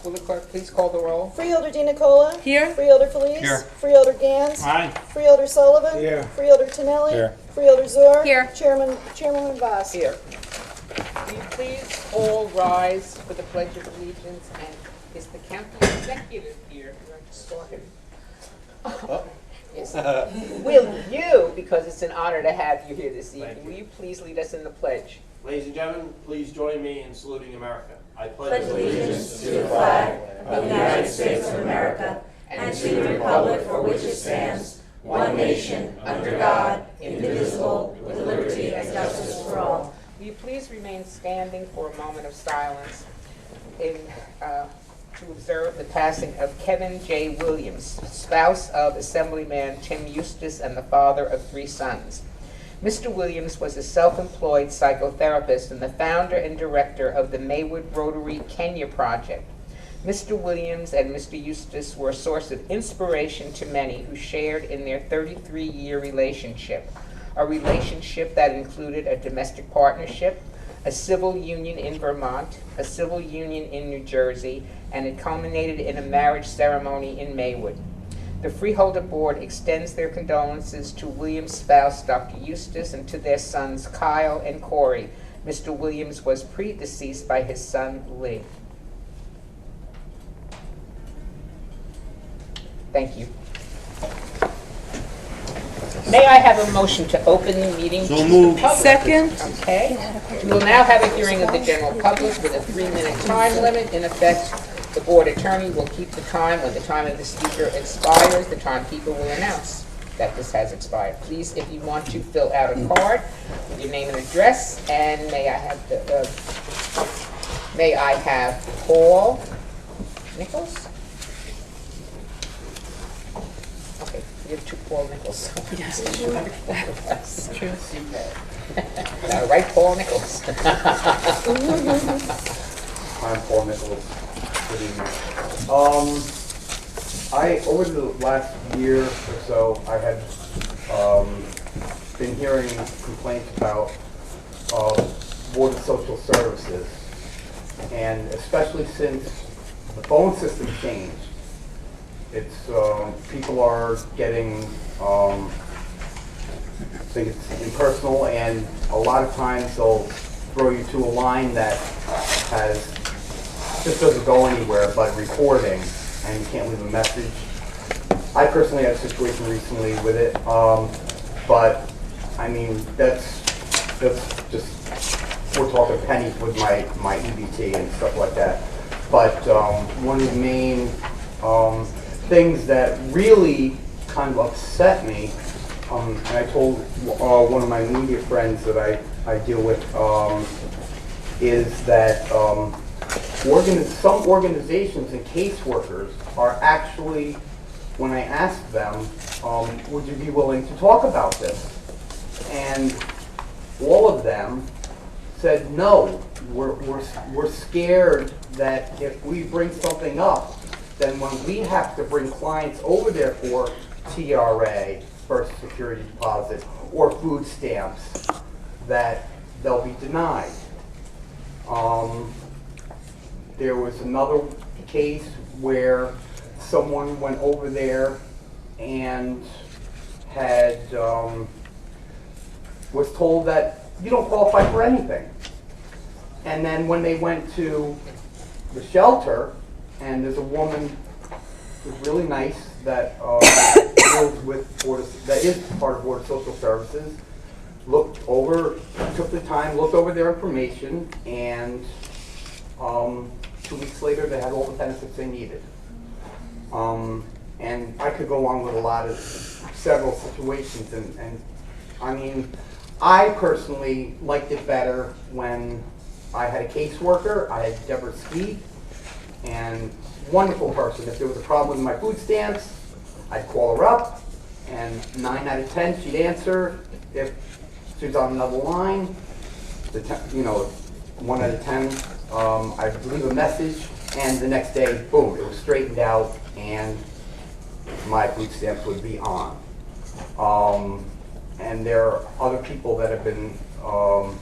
Will the clerk please call the roll? Freeholder Di Nicola. Here. Freeholder Felice. Here. Freeholder Gans. Aye. Freeholder Sullivan. Here. Freeholder Tonelli. Here. Freeholder Zor. Here. Chairman Voss. Here. Will you please all rise for the Pledge of Allegiance, and is the county executive here? Yes. Will you, because it's an honor to have you here this evening, will you please lead us in the pledge? Ladies and gentlemen, please join me in saluting America. I pledge allegiance to the flag of the United States of America and to the republic for which it stands, one nation, under God, indivisible, with liberty and justice for all. Will you please remain standing for a moment of silence to observe the passing of Kevin J. Williams, spouse of Assemblyman Tim Eustace and the father of 3 sons. Mr. Williams was a self-employed psychotherapist and the founder and director of the Maywood Rotary Kenya Project. Mr. Williams and Mr. Eustace were a source of inspiration to many who shared in their 33-year relationship, a relationship that included a domestic partnership, a civil union in Vermont, a civil union in New Jersey, and it culminated in a marriage ceremony in Maywood. The Freeholder Board extends their condolences to Williams' spouse, Dr. Eustace, and to their sons, Kyle and Corey. Mr. Williams was predeceased by his son, Lee. Thank you. May I have a motion to open the meeting So to moved. the public? Second. Okay. We will now have a hearing of the general public with a 3-minute time limit. In effect, the board attorney will keep the time. When the time of the speaker expires, the timekeeper will announce that this has expired. Please, if you want to, fill out a card with your name and address. And may I have Paul Nichols? Okay, you have 2 Paul Nichols. Yes, that's true. All right, Paul Nichols. I'm Paul Nichols. Good evening. Over the last year or so, I had been hearing complaints about Board of Social Services, and especially since the phone system changed. It's people are getting, I think it's impersonal, and a lot of times they'll throw you to a line that just doesn't go anywhere but recording, and you can't leave a message. I personally had a situation recently with it, but I mean that's just, we're talking pennies with my EBT and stuff like that. But one of the main things that really kind of upset me, and I told one of my media friends that I deal with, is that some organizations and caseworkers are actually, when I asked them, would you be willing to talk about this? And all of them said no. We're scared that if we bring something up, then when we have to bring clients over there for TRA, First Security Deposit, or food stamps, that they'll be denied. There was another case where someone went over there and had was told that you don't qualify for anything. And then when they went to the shelter, and there's a woman who's really nice that deals with that is part of Board of Social Services, took the time, looked over their information, and 2 weeks later they had all the benefits they needed. And I could go on with several situations, and I mean, I personally liked it better when I had a caseworker. I had Deborah Skeet, and wonderful person. If there was a problem with my food stamps, I'd call her up, and 9 out of 10 she'd answer. If she was on another line, 1 out of 10, I'd leave a message, and the next day, boom, it was straightened out, and my food stamps would be on. And there are other people that have been, well,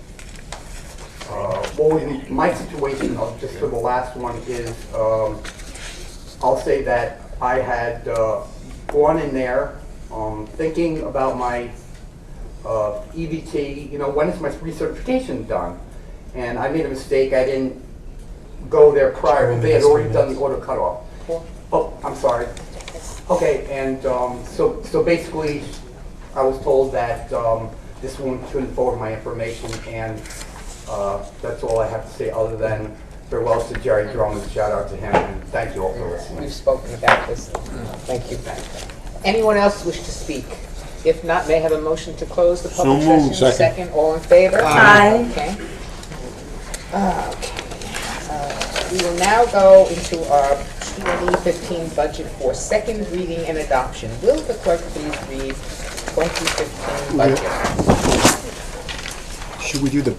always, my situation, just for the last one, is I'll say that I had gone in there thinking about my EBT, when is my recertification done? And I made a mistake, I didn't go there prior, they had already done the auto cutoff. Oh, I'm sorry. Okay, and so basically, I was told that this woman couldn't forward my information, and that's all I have to say other than farewell to Jerry Drummond, shout out to him, and thank you all for listening. We've spoken about this. Thank you. Anyone else wish to speak? If not, may I have a motion to close the public moved. session? Second, all in favor? Aye. Okay. We will now go into our 2015 budget for second reading and adoption. Will the clerk please read 2015 budget? Should we do the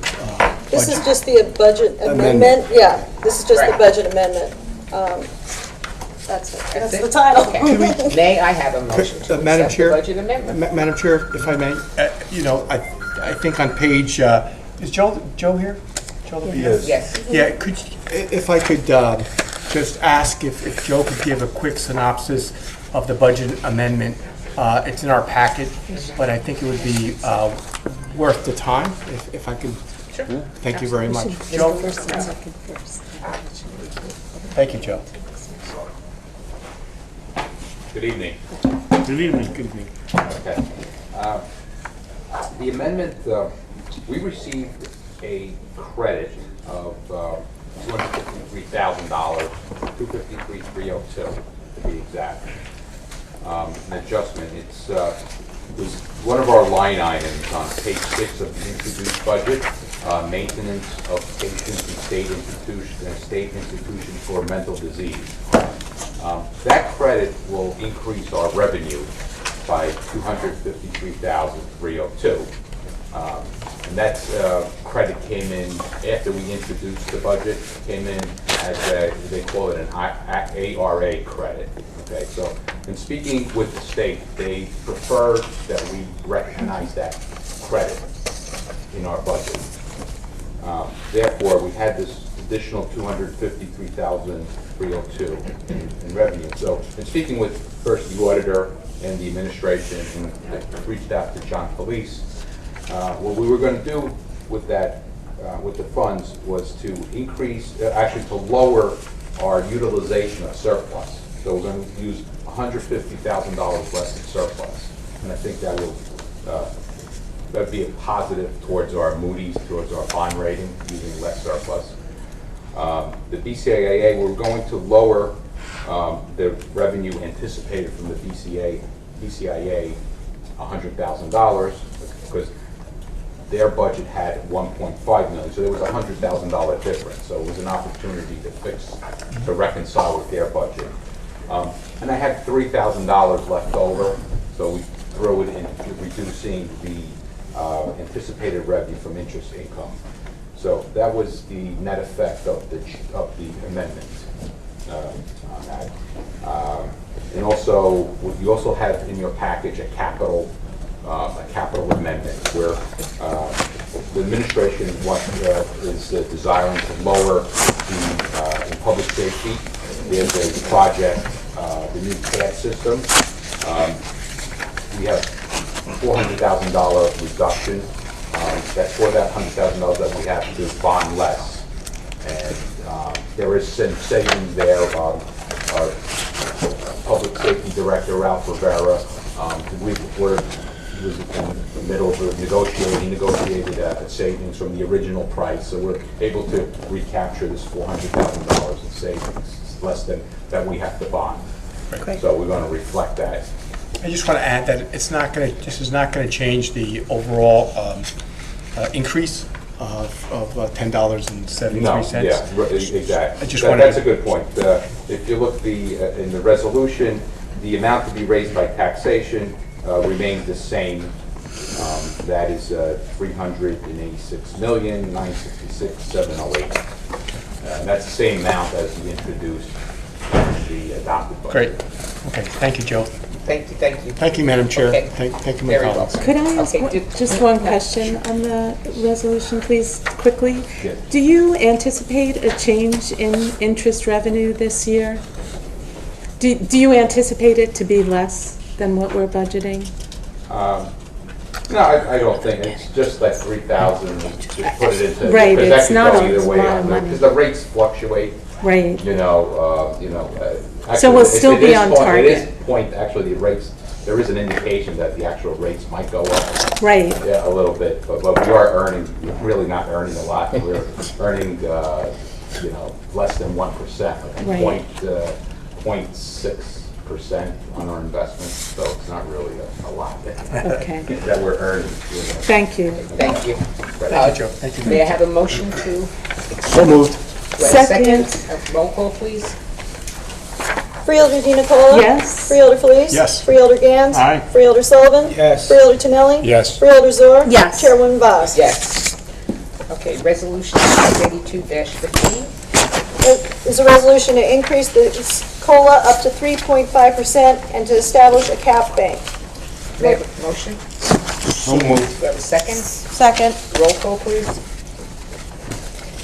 This is budget? just the budget Amendment. amendment. Yeah, this is just the Correct. budget amendment. That's it. That's it? the title. Okay. May I have a motion to Madam accept the Chair? budget amendment? Madam Chair, if I may, I think on page, is Joe here? Joe? Yes. Yeah, if I could just ask if Joe could give a quick synopsis of the budget amendment. It's in our packet, but I think it would be worth the time if I could. Sure. Thank you very much. Joe? Thank you, Joe. Good evening. Good evening. Good evening. Okay. The amendment, we received a credit of $253,000, $253,302 to be exact. An adjustment. It was one of our line items on page 6 of the introduced budget, maintenance of patients in state institutions for mental disease. That credit will increase our revenue by $253,302. And that credit came in after we introduced the budget, came in as they call it an ARA credit. Okay, so in speaking with the state, they prefer that we recognize that credit in our budget. Therefore, we had this additional $253,302 in revenue. So in speaking with first the auditor and the administration, and I reached out to John Police, what we were going to do with that, with the funds, was to increase, actually to lower our utilization of surplus. So we're going to use $150,000 less in surplus, and I think that will that'd be a positive towards our Moody's, towards our bond rating, using less surplus. The BCIA, we're going to lower the revenue anticipated from the BCIA $100,000 because their budget had $1.5 million, so there was a $100,000 difference. So it was an opportunity to reconcile with their budget. And I had $3,000 left over, so we throw it into reducing the anticipated revenue from interest income. So that was the net effect of the amendment on that. And also, you also have in your package a capital amendment where the administration is desiring to lower in public safety. There's a project, the new CAD system. We have $400,000 reduction. That's for that $100,000 that we have to bond less. And there is some savings there. Our public safety director, Ralph Rivera, he was in the middle of negotiating. He negotiated a savings from the original price, so we're able to recapture this $400,000 in savings. It's less than that we have to bond. Right. So we're going to reflect that. I just want to add that this is not going to change the overall increase of $10.73. No, yeah, exactly. I just That's a good point. If you look in the resolution, the amount to be raised by taxation remains the same. That is $386,966,708. That's the same amount as we introduced in the adopted budget. Great. Okay. Thank you, Joe. Thank you, thank you. Thank you, Madam Chair. Okay. Thank you, my Very colleagues. well. Could I ask Okay, did- just one question on the resolution, please, quickly? Yes. Do you anticipate a change in interest revenue this year? Do you anticipate it to be less than what we're budgeting? No, I don't think, it's just that 3,000, just put it into. Right, because that it's could not go a either way lot on of the- money. Because the rates fluctuate, Right, actually, we'll it- still it be is on point- It target. is point, actually, the rates, there is an indication that the actual rates might go up. right. Yeah, a little bit, but we are earning, we're really not earning a lot. We're earning, less than 1%, like Right. 0.6% on our investments, so it's not really a lot Okay, that we're earning. thank you. Thank you. Thank you, Joe. Thank you. May I have a motion to? So moved. Do I have a Second. Roll call, please. Freeholder Di Nicola? Yes. Freeholder Felice? Yes. Freeholder Gans? Aye. Freeholder Sullivan? Yes. Freeholder Tonelli? Yes. Freeholder Zor? Yes. Chairwoman Vaz? Yes. Okay, resolution 82-15. Is a resolution to increase the COLA up to 3.5% and to establish a cap bank. May I have a motion? So moved. Do I have a second? Second. Roll call, please.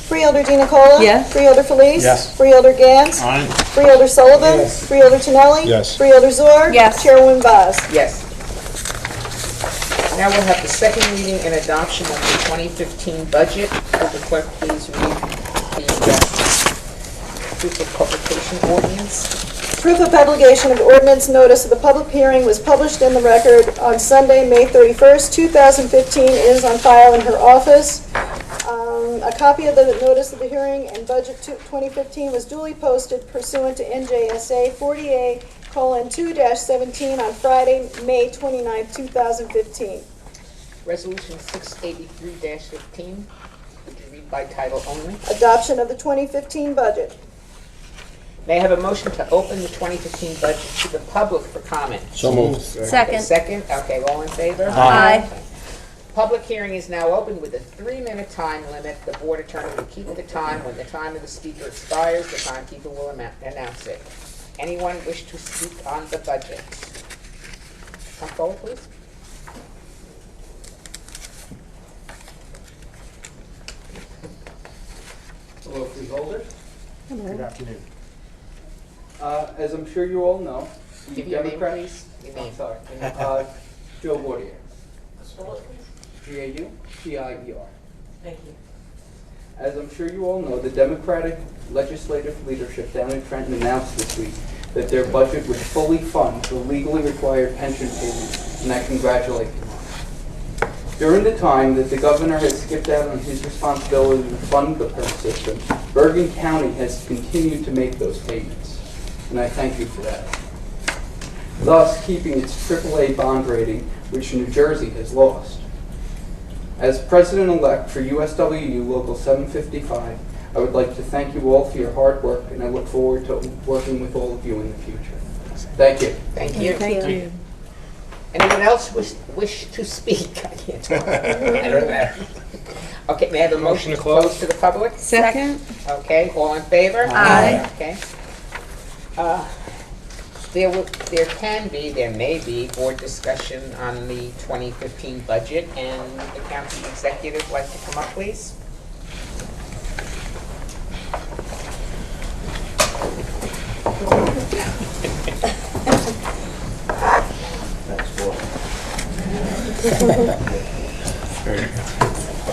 Freeholder Di Nicola? Yes. Freeholder Felice? Yes. Freeholder Gans? Aye. Freeholder Sullivan? Freeholder Tonelli? Yes. Freeholder Zor? Yes. Chairwoman Vaz? Yes. Now we'll have the second reading and adoption of the 2015 budget. Will the clerk please read the proof of publication ordinance? Proof of publication of ordinance notice of the public hearing was published in the record on Sunday, May 31st, 2015. It is on file in her office. A copy of the notice of the hearing and budget 2015 was duly posted pursuant to NJSA 40A:2-17 on Friday, May 29th, 2015. Resolution 683-15. Would you read by title only? Adoption of the 2015 budget. May I have a motion to open the 2015 budget to the public for comment? So moved. Second. Second, okay, all in favor? Aye. Public hearing is now open with a 3-minute time limit. The board attorney will keep the time. When the time of the speaker expires, the timekeeper will announce it. Anyone wish to speak on the budget? Come forward, please. Hello, Freeholders. Good afternoon. As I'm sure you all know, the Give your name, Democrat- please. Your name. I'm sorry. Joe Wardier. G-A-U-T-I-E-R. Thank you. As I'm sure you all know, the Democratic legislative leadership down in Trenton announced this week that their budget would fully fund the legally required pension payments, and I congratulate them on it. During the time that the governor has skipped out on his responsibility to fund the PERS system, Bergen County has continued to make those payments, and I thank you for that. Thus, keeping its AAA bond rating, which New Jersey has lost. As President-elect for USWU Local 755, I would like to thank you all for your hard work, and I look forward to working with all of you in the future. Thank you. Thank you. Thank you. Anyone else wish to speak? I can't talk. I don't know. Okay, may I have a motion to close to the public? Second? Okay, all in favor? Aye. Okay. There may be board discussion on the 2015 budget, and the county executive would like to come up, please.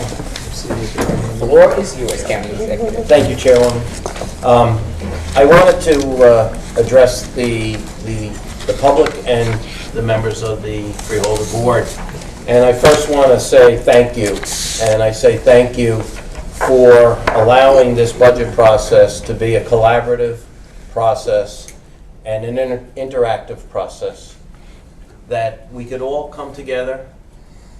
The floor is yours, county executive. Thank you, Chairwoman. I wanted to address the public and the members of the Freeholder Board. And I first want to say thank you. And I say thank you for allowing this budget process to be a collaborative process and an interactive process, that we could all come together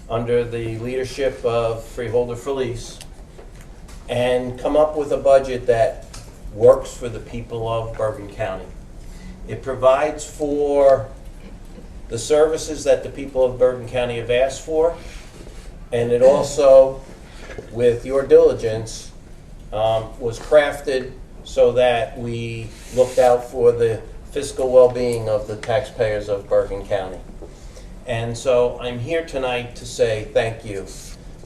under the leadership of Freeholder Felice and come up with a budget that works for the people of Bergen County. It provides for the services that the people of Bergen County have asked for, and it also, with your diligence, was crafted so that we looked out for the fiscal well-being of the taxpayers of Bergen County. And so I'm here tonight to say thank you,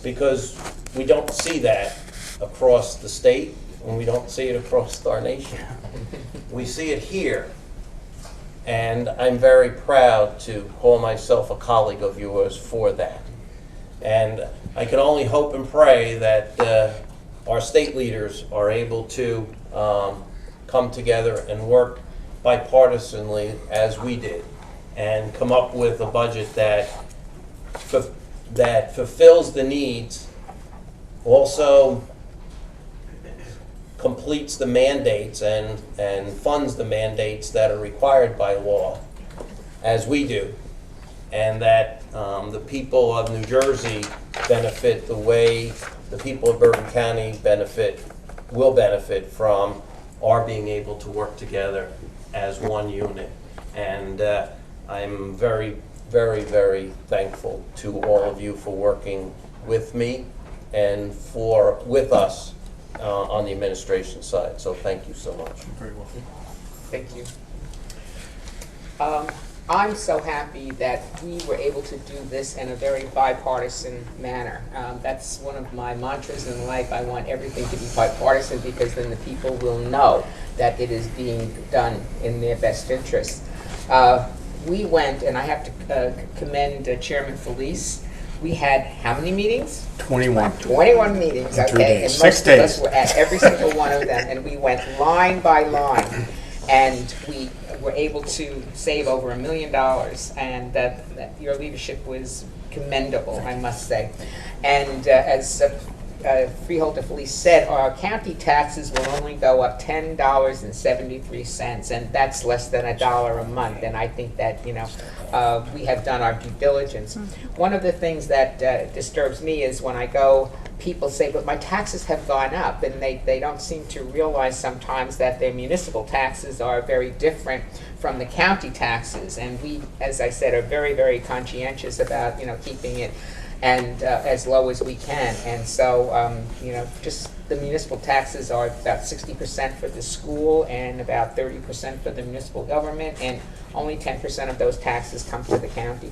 because we don't see that across the state, and we don't see it across our nation. We see it here, and I'm very proud to call myself a colleague of yours for that. And I can only hope and pray that our state leaders are able to come together and work bipartisanly as we did, and come up with a budget that fulfills the needs, also completes the mandates and funds the mandates that are required by law, as we do, and that the people of New Jersey benefit the way the people of Bergen County will benefit from our being able to work together as one unit. And I'm very, very, very thankful to all of you for working with me and with us on the administration side. So thank you so much. Very well. Thank you. I'm so happy that we were able to do this in a very bipartisan manner. That's one of my mantras in life. I want everything to be bipartisan, because then the people will know that it is being done in their best interest. We went, and I have to commend Chairman Felice. We had how many meetings? 21. 21 meetings, In 3 okay? days. And 6 most of us days. were at every single one of them, and we went line by line. And we were able to save over $1 million, and that your leadership was commendable, I must say. And as Freeholder Felice said, our county taxes will only go up $10.73, and that's less than $1 a month. And I think that, you know, we have done our due diligence. One of the things that disturbs me is when I go, people say, but my taxes have gone up, and they don't seem to realize sometimes that their municipal taxes are very different from the county taxes. And we, as I said, are very, very conscientious about, you know, keeping it and as low as we can. And so, you know, just the municipal taxes are about 60% for the school and about 30% for the municipal government, and only 10% of those taxes come to the county.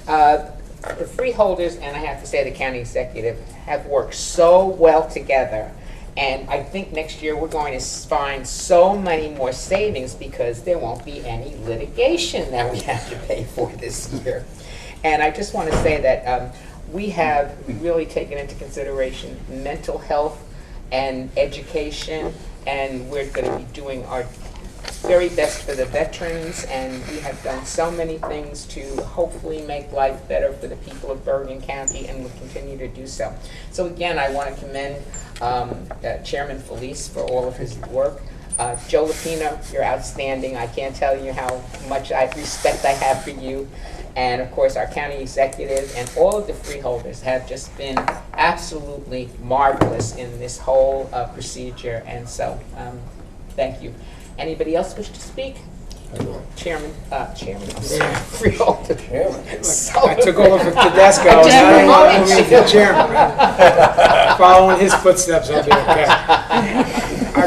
The freeholders, and I have to say the county executive, have worked so well together. And I think next year we're going to find so many more savings, because there won't be any litigation that we have to pay for this year. And I just want to say that we have really taken into consideration mental health and education, and we're going to be doing our very best for the veterans, and we have done so many things to hopefully make life better for the people of Bergen County, and will continue to do so. So again, I want to commend Chairman Felice for all of his work. Joe Lapino, you're outstanding. I can't tell you how much respect I have for you. And of course, our county executive and all of the freeholders have just been absolutely marvelous in this whole procedure. And so, thank you. Anybody else wish to speak? Chairman, Freeholder. I took over from Tedesco, and now they want me to be chairman. Following his footsteps, I'll be okay.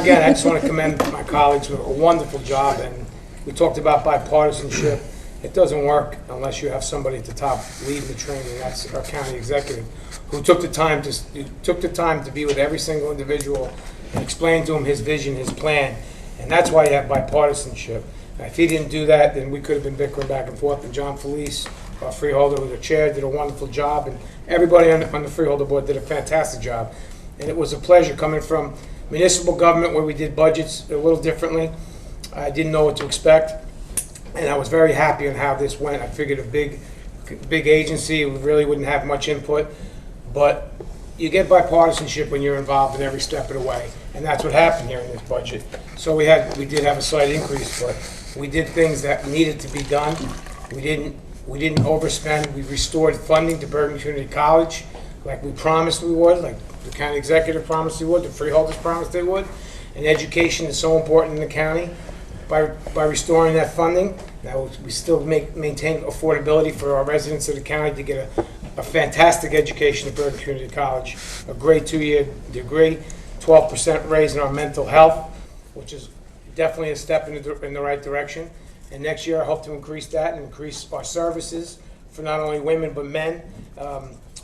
Again, I just want to commend my colleagues for a wonderful job, and we talked about bipartisanship. It doesn't work unless you have somebody at the top leading the train, and that's our county executive, who took the time to be with every single individual and explain to him his vision, his plan, and that's why you have bipartisanship. Now, if he didn't do that, then we could have been bickering back and forth. And John Felice, our freeholder, was the chair, did a wonderful job, and everybody on the freeholder board did a fantastic job. And it was a pleasure coming from municipal government, where we did budgets a little differently. I didn't know what to expect, and I was very happy on how this went. I figured a big agency really wouldn't have much input, but you get bipartisanship when you're involved in every step of the way, and that's what happened here in this budget. So we did have a slight increase, but we did things that needed to be done. We didn't overspend. We restored funding to Bergen Community College, like we promised we would, like the county executive promised we would, the freeholders promised they would. And education is so important in the county. By restoring that funding, now we still maintain affordability for our residents of the county to get a fantastic education at Bergen Community College, a great 2-year degree, 12% raise in our mental health, which is definitely a step in the right direction. And next year, I hope to increase that and increase our services for not only women but men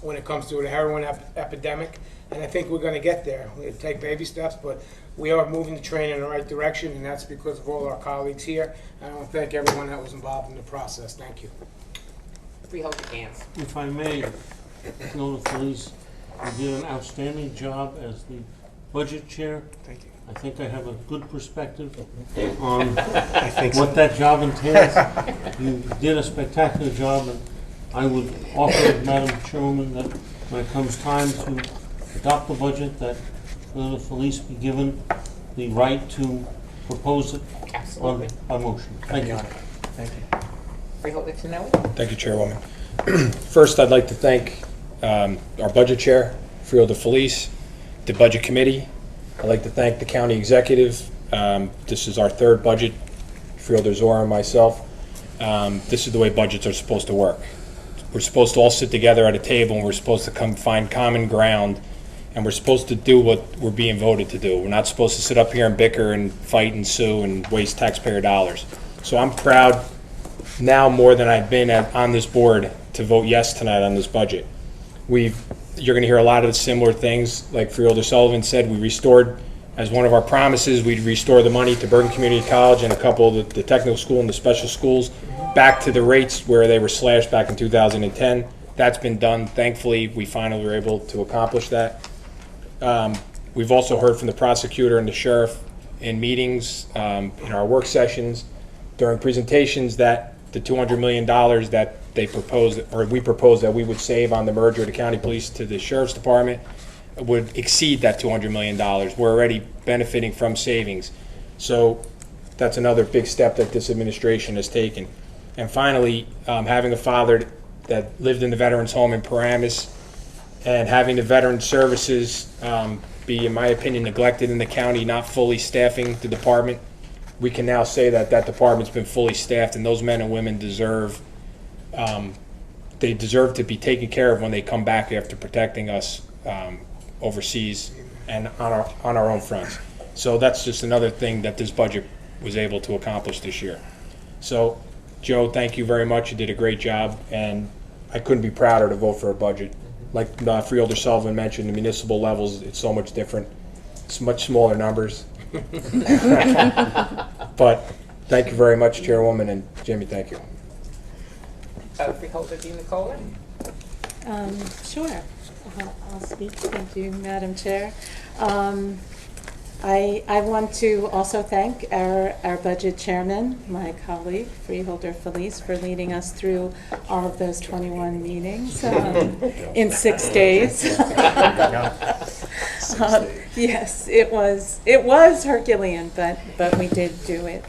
when it comes to the heroin epidemic. And I think we're going to get there. We take baby steps, but we are moving the train in the right direction, and that's because of all our colleagues here. And I want to thank everyone that was involved in the process. Thank you. Freeholder Gans. If I may, Field of Police, you did an outstanding job as the budget chair. Thank you. I think I have a good perspective on I think so. what that job entails. You did a spectacular job, and I would offer, Madam Chairwoman, that when it comes time to adopt the budget, that the police be given the right to propose it on motion. Thank you. Thank you. Freeholder Tinelli. Thank you, Chairwoman. First, I'd like to thank our budget chair, Freeholder Felice, the budget committee. I'd like to thank the county executive. This is our third budget, Freeholder Zora and myself. This is the way budgets are supposed to work. We're supposed to all sit together at a table, and we're supposed to come find common ground, and we're supposed to do what we're being voted to do. We're not supposed to sit up here and bicker and fight and sue and waste taxpayer dollars. So I'm proud now more than I've been on this board to vote yes tonight on this budget. You're going to hear a lot of similar things. Like Freeholder Sullivan said, we restored, as one of our promises, we'd restore the money to Bergen Community College and a couple of the technical school and the special schools back to the rates where they were slashed back in 2010. That's been done. Thankfully, we finally were able to accomplish that. We've also heard from the prosecutor and the sheriff in meetings, in our work sessions, during presentations, that the $200 million that they proposed, or we proposed that we would save on the merger of the county police to the sheriff's department, would exceed that $200 million. We're already benefiting from savings. So that's another big step that this administration has taken. And finally, having a father that lived in the veterans home in Paramus, and having the veteran services be, in my opinion, neglected in the county, not fully staffing the department, we can now say that that department's been fully staffed, and those men and women deserve to be taken care of when they come back after protecting us overseas and on our own fronts. So that's just another thing that this budget was able to accomplish this year. So, Joe, thank you very much. You did a great job, and I couldn't be prouder to vote for a budget. Like Freeholder Sullivan mentioned, the municipal levels, it's so much different. It's much smaller numbers. But thank you very much, Chairwoman, and Jimmy, thank you. Freeholder Di Nicola. Sure. I'll speak. Thank you, Madam Chair. I want to also thank our budget chairman, my colleague, Freeholder Felice, for leading us through all of those 21 meetings in 6 days. Yes, it was Herculean, but we did do it.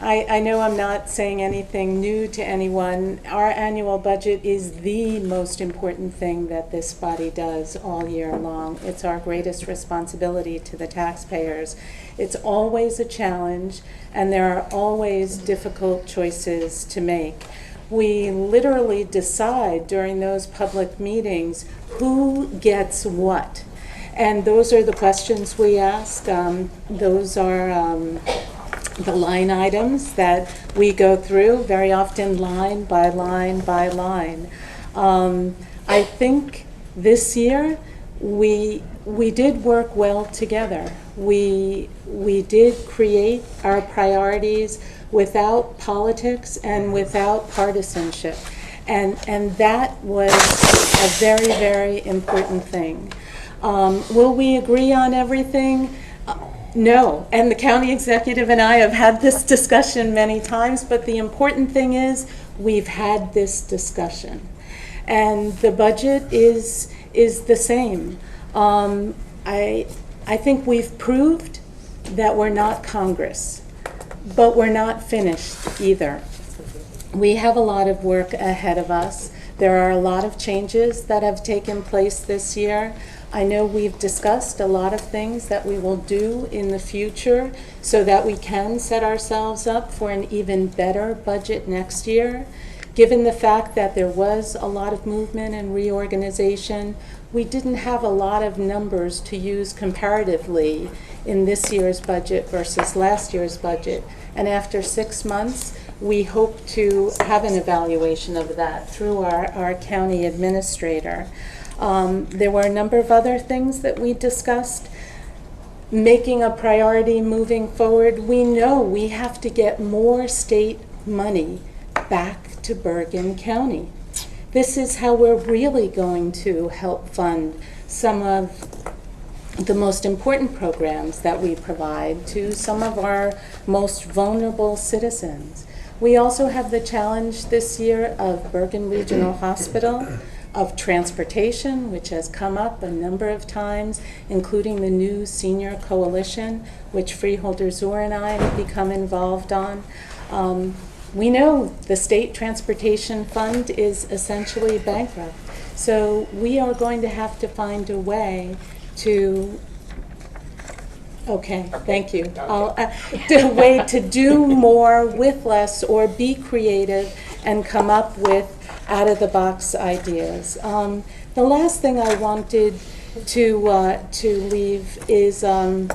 I know I'm not saying anything new to anyone. Our annual budget is the most important thing that this body does all year long. It's our greatest responsibility to the taxpayers. It's always a challenge, and there are always difficult choices to make. We literally decide during those public meetings who gets what. And those are the questions we ask. Those are the line items that we go through, very often line by line by line. I think this year we did work well together. We did create our priorities without politics and without partisanship. And that was a very, very important thing. Will we agree on everything? No, and the county executive and I have had this discussion many times, but the important thing is we've had this discussion. And the budget is the same. I think we've proved that we're not Congress, but we're not finished either. We have a lot of work ahead of us. There are a lot of changes that have taken place this year. I know we've discussed a lot of things that we will do in the future so that we can set ourselves up for an even better budget next year. Given the fact that there was a lot of movement and reorganization, we didn't have a lot of numbers to use comparatively in this year's budget versus last year's budget. And after 6 months, we hope to have an evaluation of that through our county administrator. There were a number of other things that we discussed. Making a priority moving forward, we know we have to get more state money back to Bergen County. This is how we're really going to help fund some of the most important programs that we provide to some of our most vulnerable citizens. We also have the challenge this year of Bergen Regional Hospital, of transportation, which has come up a number of times, including the new senior coalition, which Freeholders and I have become involved on. We know the state transportation fund is essentially bankrupt. So we are going to have to find a way to, thank you. A way to do more with less, or be creative and come up with out-of-the-box ideas. The last thing I wanted to leave is a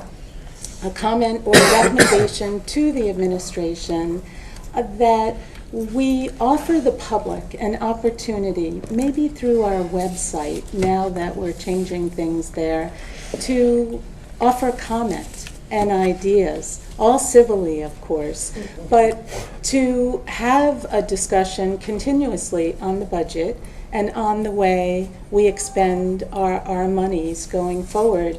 comment or recommendation to the administration that we offer the public an opportunity, maybe through our website, now that we're changing things there, to offer comment and ideas, all civilly, of course, but to have a discussion continuously on the budget and on the way we expend our monies going forward.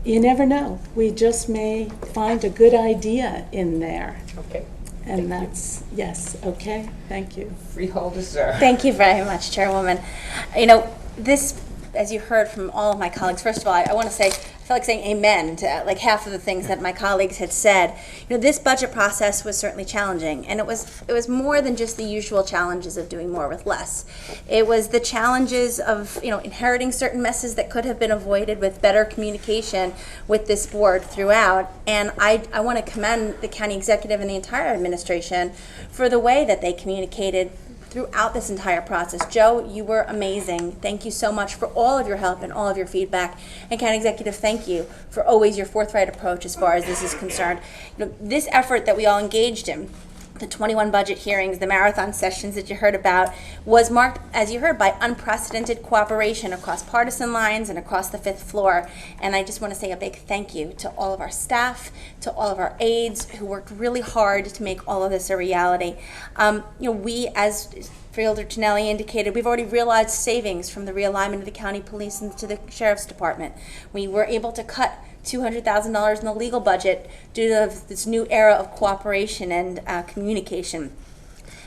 You never know. We just may find a good idea in there. Okay. And that's, yes, okay, thank you. Freeholders, sir. Thank you very much, Chairwoman. You know, this, as you heard from all of my colleagues, first of all, I want to say, I feel like saying amen to like half of the things that my colleagues had said. You know, this budget process was certainly challenging, and it was more than just the usual challenges of doing more with less. It was the challenges of, you know, inheriting certain messes that could have been avoided with better communication with this board throughout. And I want to commend the county executive and the entire administration for the way that they communicated throughout this entire process. Joe, you were amazing. Thank you so much for all of your help and all of your feedback. And County Executive, thank you for always your forthright approach as far as this is concerned. You know, this effort that we all engaged in, the 21 budget hearings, the marathon sessions that you heard about, was marked, as you heard, by unprecedented cooperation across partisan lines and across the fifth floor. And I just want to say a big thank you to all of our staff, to all of our aides who worked really hard to make all of this a reality. You know, we, as Freeholder Tonelli indicated, we've already realized savings from the realignment of the county police and to the sheriff's department. We were able to cut $200,000 in the legal budget due to this new era of cooperation and communication.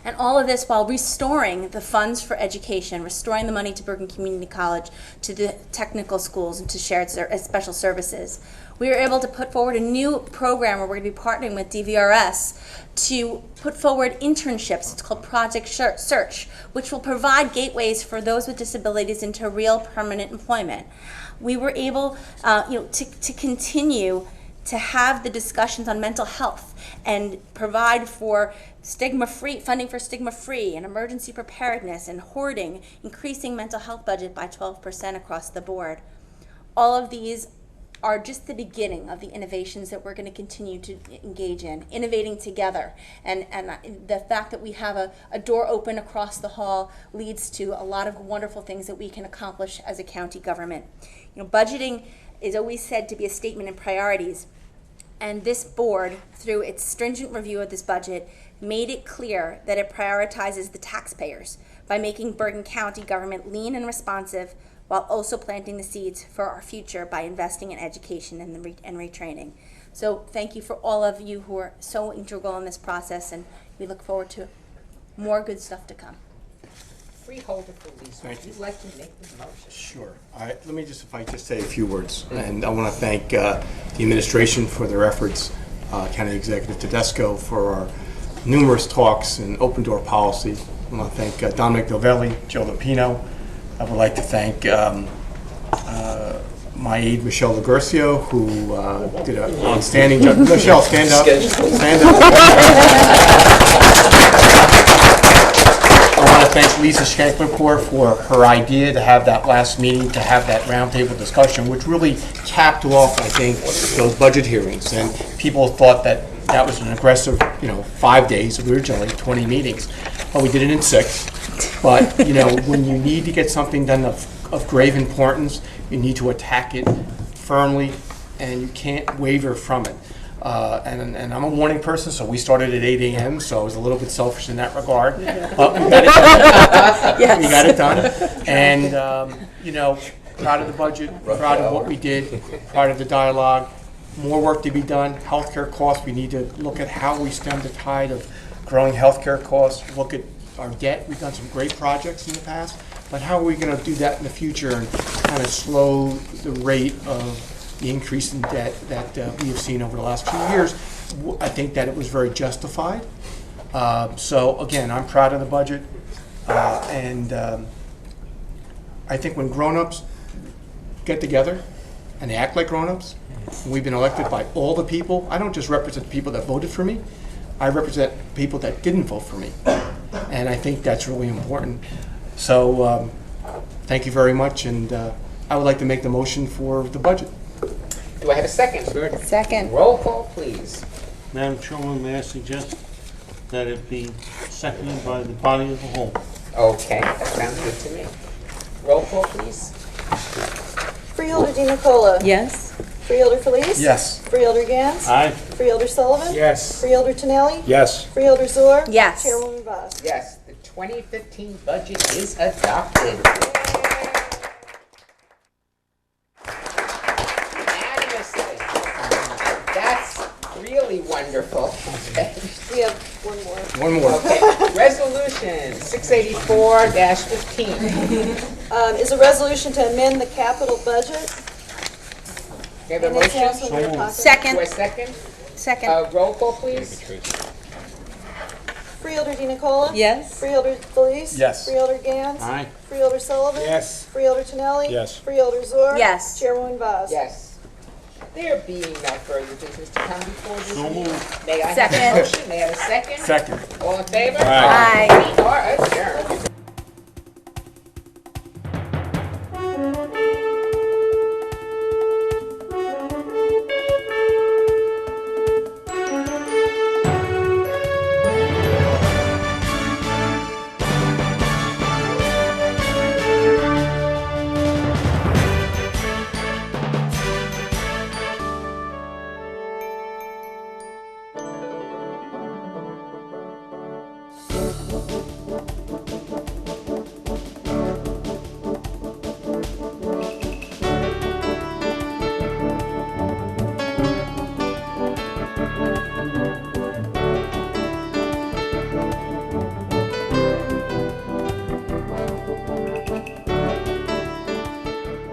And all of this while restoring the funds for education, restoring the money to Bergen Community College, to the technical schools, and to shared special services. We were able to put forward a new program where we're going to be partnering with DVRS to put forward internships. It's called Project Search, which will provide gateways for those with disabilities into real permanent employment. We were able to continue to have the discussions on mental health and provide for stigma-free, funding for stigma-free and emergency preparedness and hoarding, increasing mental health budget by 12% across the board. All of these are just the beginning of the innovations that we're going to continue to engage in, innovating together. And the fact that we have a door open across the hall leads to a lot of wonderful things that we can accomplish as a county government. You know, budgeting is always said to be a statement of priorities. And this board, through its stringent review of this budget, made it clear that it prioritizes the taxpayers by making Bergen County government lean and responsive, while also planting the seeds for our future by investing in education and retraining. So thank you for all of you who are so integral in this process, and we look forward to more good stuff to come. Freeholder Police, would you like to make the motion? Sure. All right, let me just, if I just say a few words. And I want to thank the administration for their efforts, County Executive Tedesco for our numerous talks and open door policy. I want to thank Don McDovelli, Joe Lupino. I would like to thank my aide, Michelle Laguercio, who did an outstanding job. Michelle, stand up. Stand up. I want want to thank Lisa Shankmanpour for her idea to have that last meeting, to have that roundtable discussion, which really capped off, I think, those budget hearings. And people thought that that was an aggressive, 5 days, originally 20 meetings. But we did it in 6. But, when you need to get something done of grave importance, you need to attack it firmly, and you can't waver from it. And I'm a morning person, so we started at 8 a.m., so I was a little bit selfish in that regard. But we got it done. Yes. We got it done. And, proud of the budget, proud of what we did, proud of the dialogue. More work to be done. Healthcare costs, we need to look at how we stem the tide of growing healthcare costs, look at our debt. We've done some great projects in the past, but how are we going to do that in the future and kind of slow the rate of the increase in debt that we have seen over the last few years? I think that it was very justified. So again, I'm proud of the budget, and I think when grown-ups get together and they act like grown-ups, we've been elected by all the people. I don't just represent the people that voted for me. I represent people that didn't vote for me, and I think that's really important. So thank you very much, and I would like to make the motion for the budget. Do I have a second? Second. Roll call, please. Madam Chairman, may I suggest that it be seconded by the body of the whole? Okay, that sounds good to me. Roll call, please. Freeholder DiNicola. Yes. Freeholder Felice. Yes. Freeholder Gans. Aye. Freeholder Sullivan. Yes. Freeholder Tonelli. Yes. Freeholder Zor. Yes. Chairwoman Voss. Yes, the 2015 budget is adopted. Unanimously. That's really wonderful. Okay. We have one more. One more. Okay. Resolution 684-15. Is a resolution to amend the capital budget. Do you have a And it's motion? also in your pocket. Second. Do I second? Second. Roll call, please. Freeholder DiNicola. Yes. Freeholder Felice. Yes. Freeholder Gans. Aye. Freeholder Sullivan. Yes. Freeholder Tonelli. Yes. Freeholder Zor. Yes. Chairwoman Voss. Yes. There being no further business to come before this So meeting, moved. may I have Second. a motion? May I have a second? Second. All in favor? Aye. We are adjourned.